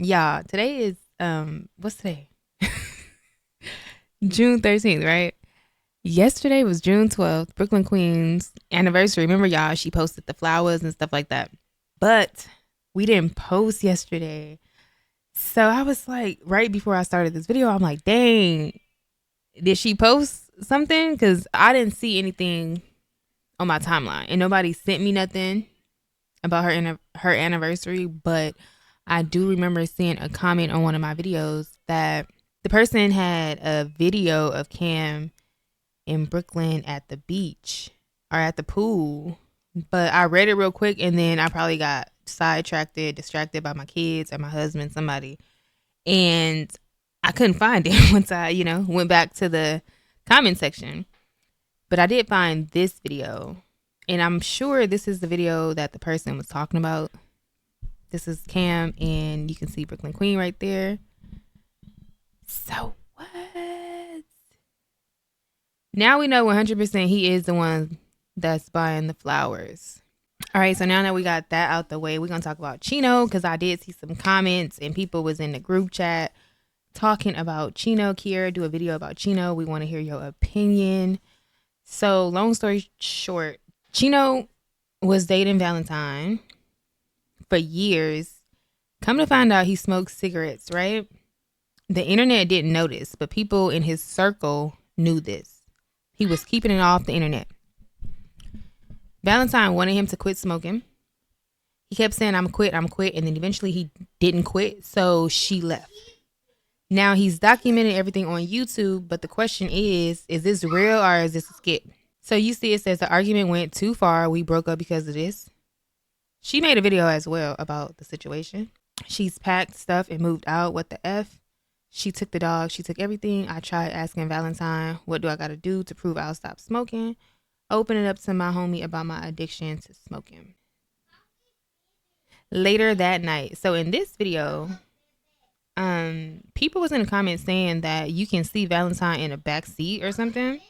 Yeah, today is what's today? June 13th, right? Yesterday was June 12th, Brooklyn Queen's anniversary. Remember, y'all, she posted the flowers and stuff like that. But we didn't post yesterday. So I was like, right before I started this video, I'm like, dang, did she post something? Because I didn't see anything on my timeline and nobody sent me nothing about her anniversary. But I do remember seeing a comment on one of my videos that the person had a video of Cam in Brooklyn at the beach or at the pool. But I read it real quick and then I probably got sidetracked, distracted by my kids or my husband, somebody. And I couldn't find it once I, went back to the comment section. But I did find this video. And I'm sure this is the video that the person was talking about. This is Cam, and you can see Brooklyn Queen right there. So what? Now we know 100% he is the one that's buying the flowers. All right, so now that we got that out the way, we're going to talk about Chino, because I did see some comments and people was in the group chat talking about Chino. Kiara, do a video about Chino. We want to hear your opinion. So long story short, Chino was dating Valentine for years. Come to find out, he smoked cigarettes, right? The internet didn't notice, but people in his circle knew this. He was keeping it off the internet. Valentine wanted him to quit smoking. He kept saying, I'm quit. And then eventually he didn't quit. So she left. Now he's documented everything on YouTube. But the question is this real or is this a skit? So you see, it says the argument went too far. We broke up because of this. She made a video as well about the situation. She's packed stuff and moved out. What the F? She took the dog. She took everything. I tried asking Valentine, what do I got to do to prove I'll stop smoking? Open it up to my homie about my addiction to smoking. Later that night. So in this video, people was in the comments saying that you can see Valentine in a back seat or something.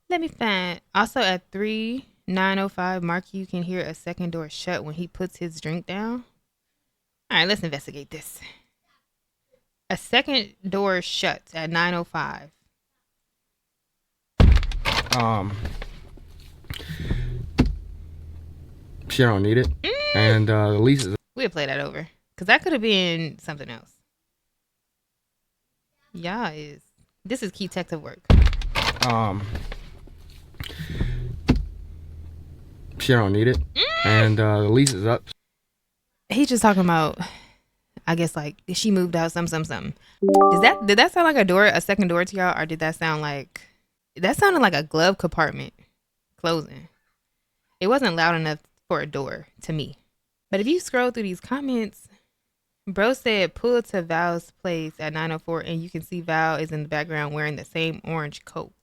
Let me find. Also at 3:09:05, mark, you can hear a second door shut when he puts his drink down. All right, let's investigate this. A second door shuts at 9:05. She don't need it. And the lease is... We'll play that over. Because that could have been something else. This is key detective work. She don't need it. And the lease is up. He's just talking about, I guess, like, she moved out, something. Did that sound like a second door to y'all? Or did that sound like, that sounded like a glove compartment closing. It wasn't loud enough for a door to me. But if you scroll through these comments, bro said pull to Val's place at 9:04 and you can see Val is in the background wearing the same orange coat.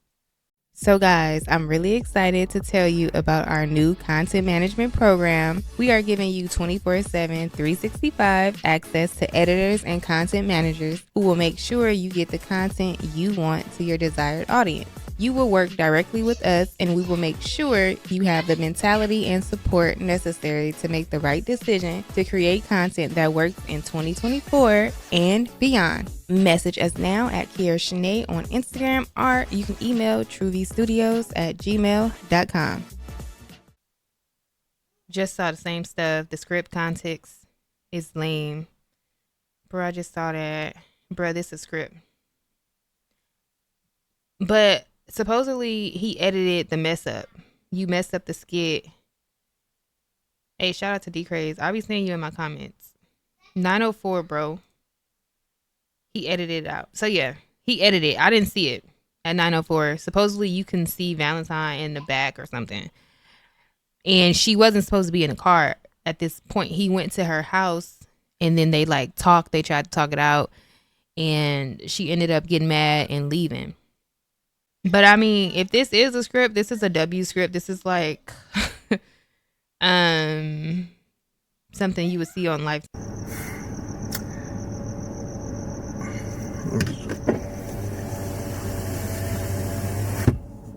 So guys, I'm really excited to tell you about our new content management program. We are giving you 24/7, 365 access to editors and content managers who will make sure you get the content you want to your desired audience. You will work directly with us and we will make sure you have the mentality and support necessary to make the right decision to create content that works in 2024 and beyond. Message us now at Kiara Shanay on Instagram, or you can email truvystudios@gmail.com. Just saw the same stuff. The script context is lame. Bro, I just saw that. Bro, this is script. But supposedly he edited the mess up. You messed up the skit. Hey, shout out to D-Craze. I'll be seeing you in my comments. 9:04, bro. He edited it out. So yeah, he edited. I didn't see it at 9:04. Supposedly you can see Valentine in the back or something. And she wasn't supposed to be in the car at this point. He went to her house and then they talked. They tried to talk it out. And she ended up getting mad and leaving. But I mean, if this is a script, this is a W script. This is like something you would see on Life.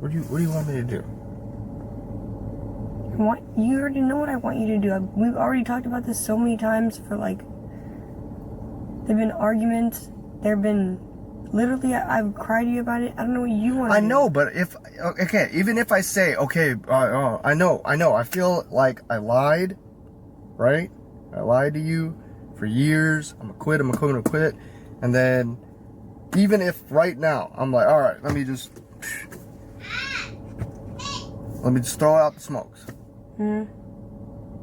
What do you want me to do? What? You already know what I want you to do. We've already talked about this so many times for like There've been arguments. There've been... Literally, I've cried to you about it. I don't know what you want to do. I know, but if... Okay, even if I say, okay, I know. I feel like I lied, right? I lied to you for years. I'm gonna quit. And then, even if right now, I'm like, all right, let me just throw out the smokes.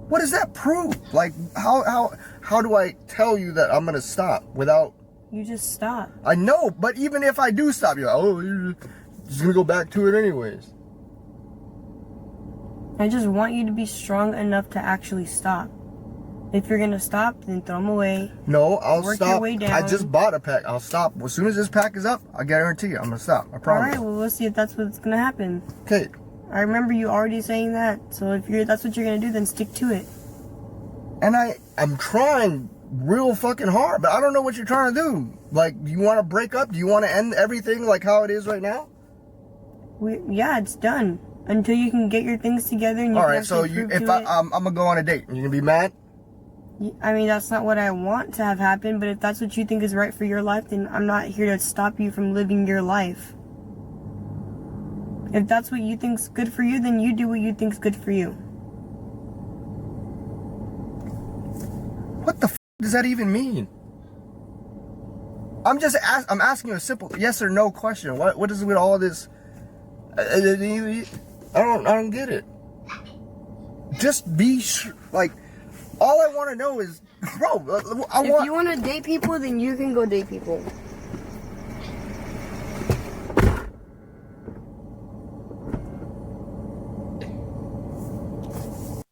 What does that prove? Like, how do I tell you that I'm gonna stop without... You just stop. I know, but even if I do stop, you're like, oh, you're just gonna go back to it anyways. I just want you to be strong enough to actually stop. If you're gonna stop, then throw them away. No, I'll Work stop. your way down. I just bought a pack. I'll stop. As soon as this pack is up, I guarantee you, I'm gonna stop. I promise. Alright, well, we'll see if that's what's gonna happen. Okay. I remember you already saying that. So if that's what you're gonna do, then stick to it. And I'm trying real fucking hard, but I don't know what you're trying to do. Like, do you want to break up? Do you want to end everything like how it is right now? Yeah, it's done. Until you can get your things together and you all can right, so I'm gonna go on a date, you gonna be mad? I mean, that's not what I want to have happen, but if that's what you think is right for your life, then I'm not here to stop you from living your life. If that's what you think's good for you, then you do what you think's good for you. What the does that even mean? I'm asking you a simple yes or no question. What is it with all this? I don't get it. Just be like, all I want to know is, bro. If you want to date people, then you can go date people.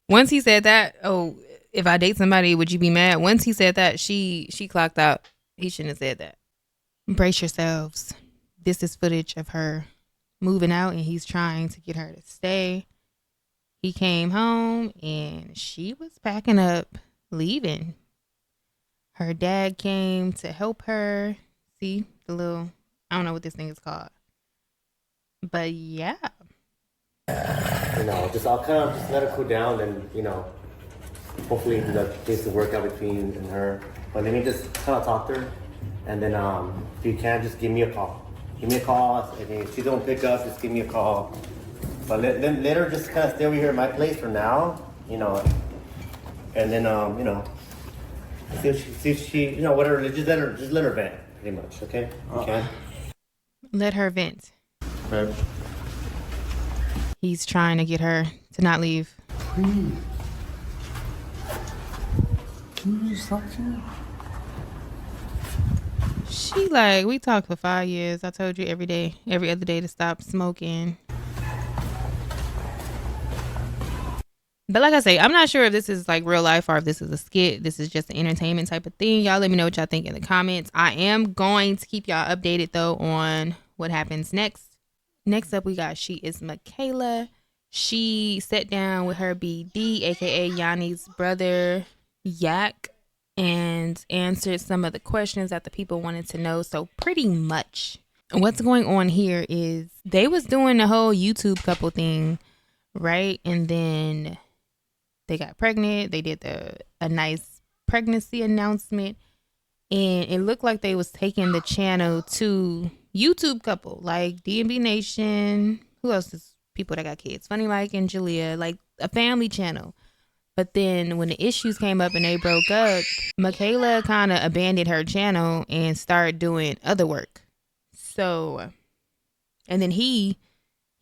Once he said that, oh, if I date somebody, would you be mad? Once he said that, she clocked out. He shouldn't have said that. Brace yourselves. This is footage of her moving out, and he's trying to get her to stay. He came home, and she was packing up, leaving. Her dad came to help her. See the little, I don't know what this thing is called. But yeah. Just I'll kind of just let her cool down, and hopefully things will work out between you and her. But let me just kind of talk to her, and then if you can, just give me a call. Give me a call. If she don't pick up, just give me a call. But let her just kind of stay over here at my place for now, and then see if she whatever. Just let her vent, pretty much. Okay, you can. Let her vent. Okay. He's trying to get her to not leave. Please. Can you stop here? She like, we talked for 5 years. I told you every other day to stop smoking. But like I say, I'm not sure if this is like real life or if this is a skit. This is just an entertainment type of thing. Y'all let me know what y'all think in the comments. I am going to keep y'all updated though on what happens next. Next up, we got SheIsMichaela. She sat down with her BD, aka Yanni's brother, Yak, and answered some of the questions that the people wanted to know. So pretty much what's going on here is they was doing the whole YouTube couple thing, right? And then they got pregnant. They did a nice pregnancy announcement, and it looked like they was taking the channel to YouTube couple like D&B Nation. Who else is people that got kids? Funny Mike and Jalea, like a family channel. But then when the issues came up and they broke up, Michaela kind of abandoned her channel and started doing other work. So, and then he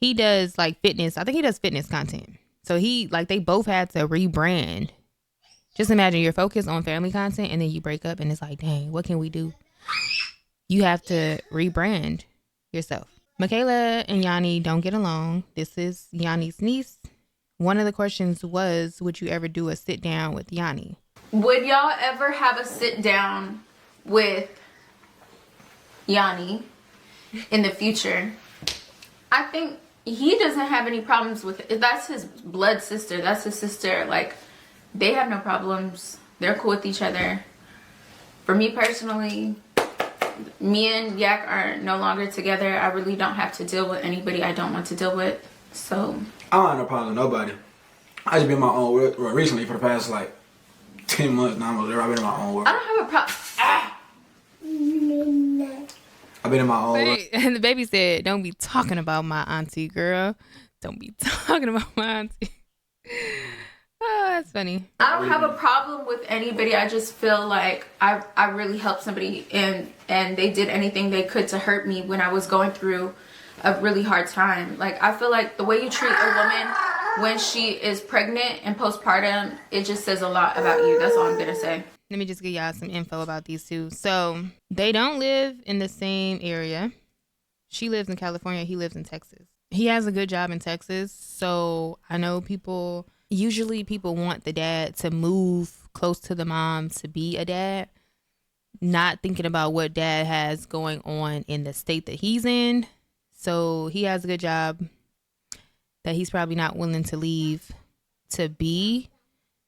does like fitness. I think he does fitness content. So they both had to rebrand. Just imagine you're focused on family content and then you break up and it's like, dang, what can we do? You have to rebrand yourself. Michaela and Yanni don't get along. This is Yanni's niece. One of the questions was, would you ever do a sit down with Yanni? Would y'all ever have a sit down with Yanni in the future? I think he doesn't have any problems with it. That's his blood sister. That's his sister. Like, they have no problems. They're cool with each other. For me personally, me and Yak are no longer together. I really don't have to deal with anybody I don't want to deal with. So I don't have no problem with nobody. I just been in my own world recently for the past like 10 months now. I've been in my own world. I don't have a problem. I've been in my own way. Wait, and the baby said, "Don't be talking about my auntie, girl. Don't be talking about my auntie." Oh, that's funny. I don't have a problem with anybody. I just feel like I really helped somebody and they did anything they could to hurt me when I was going through a really hard time. Like, I feel like the way you treat a woman when she is pregnant and postpartum, it just says a lot about you. That's all I'm gonna say. Let me just give y'all some info about these two. So they don't live in the same area. She lives in California. He lives in Texas. He has a good job in Texas. So I know usually people want the dad to move close to the mom to be a dad, not thinking about what dad has going on in the state that he's in. So he has a good job that he's probably not willing to leave to be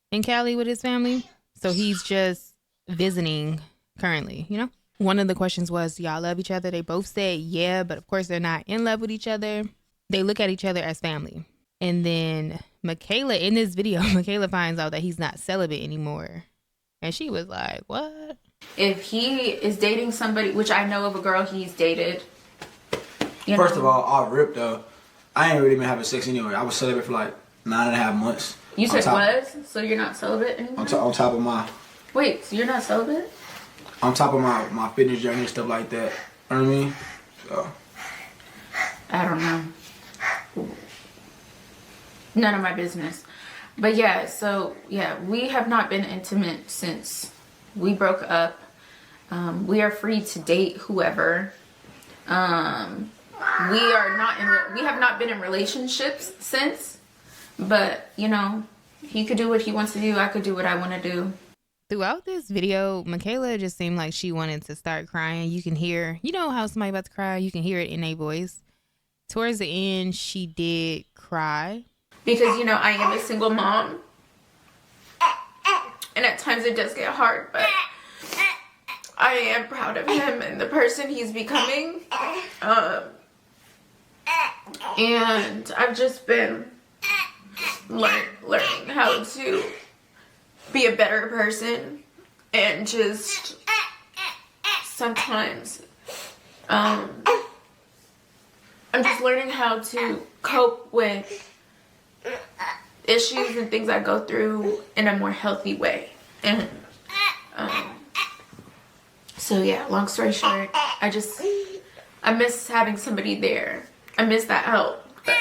in Cali with his family. So he's just visiting currently, you know? One of the questions was, do y'all love each other? They both said yeah, but of course they're not in love with each other. They look at each other as family. And then Michaela, in this video, Michaela finds out that he's not celibate anymore. And she was like, what? If he is dating somebody, which I know of a girl he's dated. First of all, I'll rip though. I ain't really been having sex anyway. I was celibate for like 9.5 months. You said was? So you're not celibate anymore? On top of my... Wait, so you're not celibate? On top of my fitness journey and stuff like that. You know what I mean? So. I don't know. None of my business. But yeah, so yeah, we have not been intimate since we broke up. We are free to date whoever. We have not been in relationships since. But, you know, he could do what he wants to do. I could do what I want to do. Throughout this video, Michaela just seemed like she wanted to start crying. You can hear, you know how somebody about to cry, you can hear it in their voice. Towards the end, she did cry. Because, you know, I am a single mom. And at times it does get hard, but I am proud of him and the person he's becoming. And I've just been learning how to be a better person, and just sometimes I'm just learning how to cope with issues and things I go through in a more healthy way. And so yeah, long story short, I miss having somebody there. I miss that help, but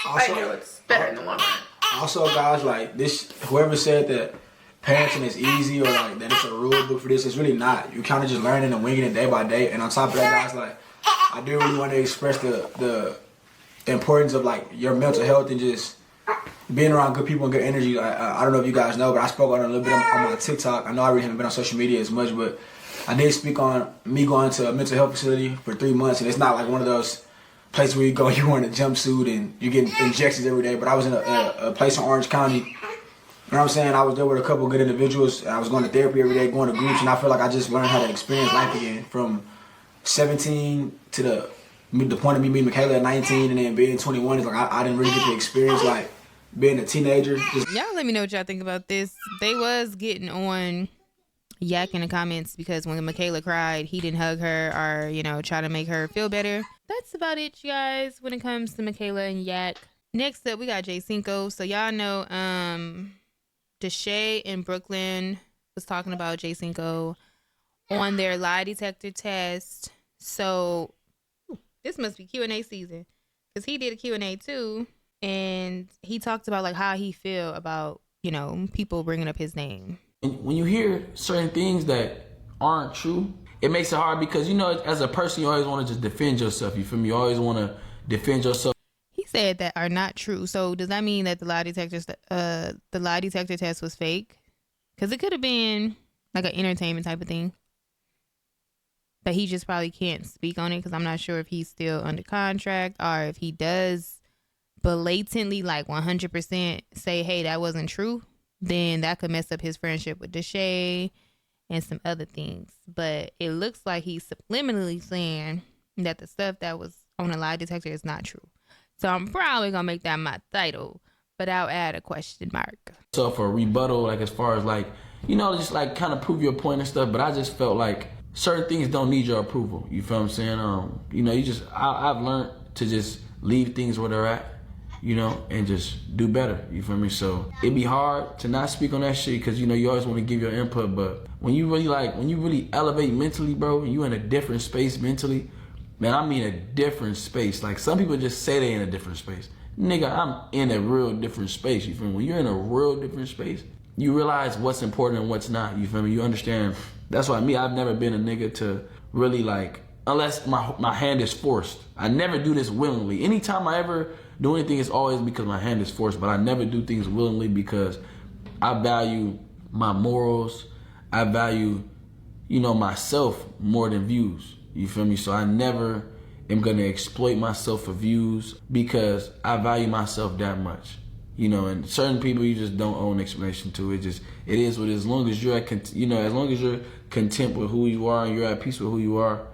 also, I know it's better in the long run. Also, guys, like this, whoever said that parenting is easy or like that it's a rule book for this, it's really not. You kind of just learning and winging it day by day. And on top of that, guys, like I do really want to express the importance of like your mental health and just being around good people and good energy. I don't know if you guys know, but I spoke on it a little bit on my TikTok. I know I really haven't been on social media as much, but I did speak on me going to a mental health facility for 3 months, and it's not like one of those places where you wearing a jumpsuit and you get injections every day. But I was in a place in Orange County. You know what I'm saying? I was there with a couple of good individuals, and I was going to therapy every day, going to groups, and I feel like I just learned how to experience life again from 17 to the point of me meeting Michaela at 19 and then being 21. Is like I didn't really get to experience like being a teenager. Y'all let me know what y'all think about this. They was getting on Yak in the comments because when Michaela cried, he didn't hug her or, you know, try to make her feel better. That's about it, you guys, when it comes to Michaela and Yak. Next up, we got Cinco. So y'all know Deshae in Brooklyn was talking about Cinco on their lie detector test. So this must be Q&A season because he did a Q&A too. And he talked about like how he feel about, you know, people bringing up his name. And when you hear certain things that aren't true, it makes it hard because, you know, as a person, you always want to just defend yourself. You feel me? You always want to defend yourself. He said that are not true. So does that mean that the lie detector test was fake? Because it could have been like an entertainment type of thing. But he just probably can't speak on it because I'm not sure if he's still under contract or if he does blatantly like 100% say, hey, that wasn't true, then that could mess up his friendship with Deshae and some other things. But it looks like he's subliminally saying that the stuff that was on a lie detector is not true. So I'm probably gonna make that my title, but I'll add a question mark. So for a rebuttal, like as far as like, you know, just like kind of prove your point and stuff. But I just felt like certain things don't need your approval. You feel what I'm saying? You know, I've learned to just leave things where they're at, you know, and just do better. You feel me? So it'd be hard to not speak on that shit because, you know, you always want to give your input. But when you really elevate mentally, bro, and you in a different space mentally, man, I mean a different space. Like some people just say they in a different space. Nigga, I'm in a real different space. You feel me? When you're in a real different space, you realize what's important and what's not. You feel me? You understand. That's why I've never been a nigga to really like, unless my hand is forced. I never do this willingly. Anytime I ever do anything, it's always because my hand is forced, but I never do things willingly because I value my morals. I value, you know, myself more than views. You feel me? So I never am gonna exploit myself for views because I value myself that much. You know, and certain people you just don't owe an explanation to. It is what it is. As long as you're as long as you're content with who you are and you're at peace with who you are,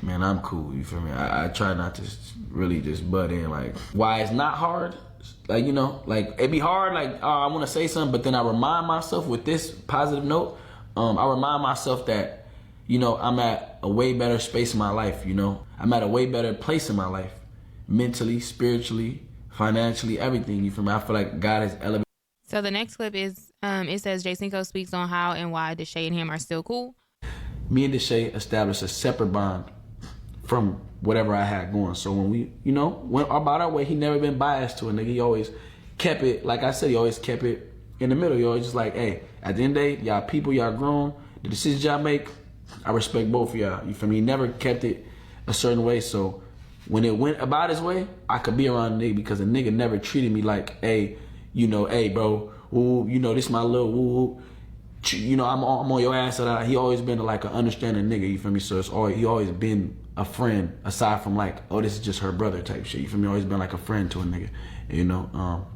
man, I'm cool. You feel me? I try not to really just butt in. Like, why it's not hard? Like, you know, like it'd be hard. Like, I want to say something, but then I remind myself with this positive note. I remind myself that, you know, I'm at a way better space in my life. You know, I'm at a way better place in my life, mentally, spiritually, financially, everything. You feel me? I feel like God has elevated. So the next clip is, it says Cinco speaks on how and why Deshae and him are still cool. Me and Deshae established a separate bond from whatever I had going. So when we, you know, went about our way, he never been biased to a nigga. He always kept it, like I said, he always kept it in the middle. He always just like, hey, at the end of the day, y'all people, y'all grown. The decisions y'all make, I respect both of y'all. You feel me? He never kept it a certain way. So when it went about his way, I could be around the nigga because the nigga never treated me like, hey, you know, hey, bro, ooh, you know, this my little woo. You know, I'm on your ass. He always been like an understanding nigga. You feel me? So he always been a friend aside from like, oh, this is just her brother type shit. You feel me? Always been like a friend to a nigga. You know.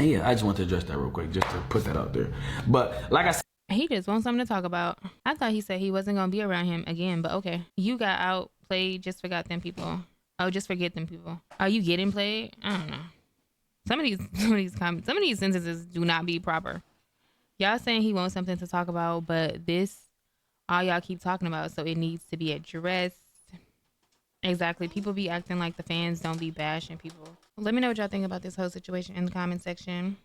And yeah, I just want to address that real quick, just to put that out there. But like I said, he just wants something to talk about. I thought he said he wasn't gonna be around him again, but okay. You got outplayed. Just forgot them people. Oh, just forget them people. Are you getting played? I don't know. Some of these sentences do not be proper. Y'all saying he wants something to talk about, but this, all y'all keep talking about, so it needs to be addressed. Exactly. People be acting like the fans don't be bashing people. Let me know what y'all think about this whole situation in the comment section.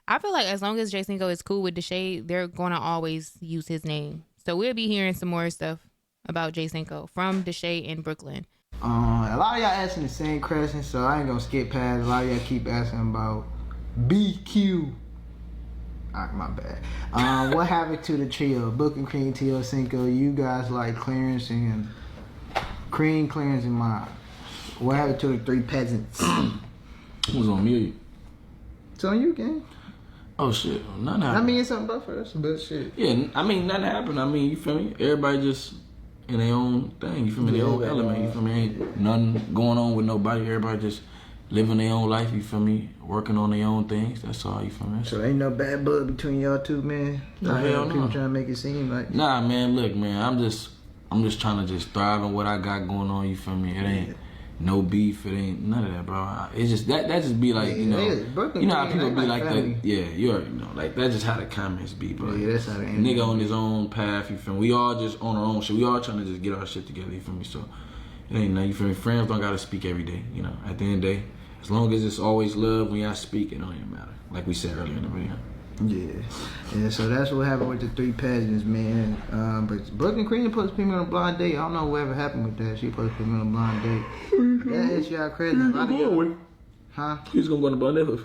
I feel like as long as Cinco is cool with Deshae, they're going to always use his name. So we'll be hearing some more stuff about Cinco from Deshae in Brooklyn. A lot of y'all asking the same question, so I ain't gonna skip past. A lot of y'all keep asking about BQ. Alright, my bad. What happened to the trio? Brooklyn Cream, Tio, Cinco. You guys like Clarence and Cream, Clarence and Miles. What happened to the three peasants? who's on mute? It's on you, gang. Oh shit, nothing happened. I mean, it's something about for us, but shit. Yeah, I mean, nothing happened. I mean, you feel me? Everybody just in their own thing. You feel me? Their own element. You feel me? Ain't nothing going on with nobody. Everybody just living their own life. You feel me? Working on their own things. That's all. You feel me? So ain't no bad blood between y'all two, man. No, hell no. People trying to make it seem like. Nah, man. Look, man. I'm just trying to just thrive on what I got going on. You feel me? It ain't no beef. It ain't none of that, bro. It's just that just be like, you know how people be like that. Yeah, you already know. Like that's just how the comments be, bro. Yeah, that's how they nigga on his own path. You feel me? We all just on our own shit. We all trying to just get our shit together. You feel me? So it ain't nothing. You feel me? Friends don't gotta speak every day. You know, at the end of the day, as long as it's always love when y'all speak, it don't even matter. Like we said earlier in the video. Yeah, so that's what happened with the three peasants, man. But Brooklyn Queen supposed to put me on a blind date. I don't know whatever happened with that. She supposed to put me on a blind date. That is y'all crazy. Huh? Huh? He's gonna go on a blind date with?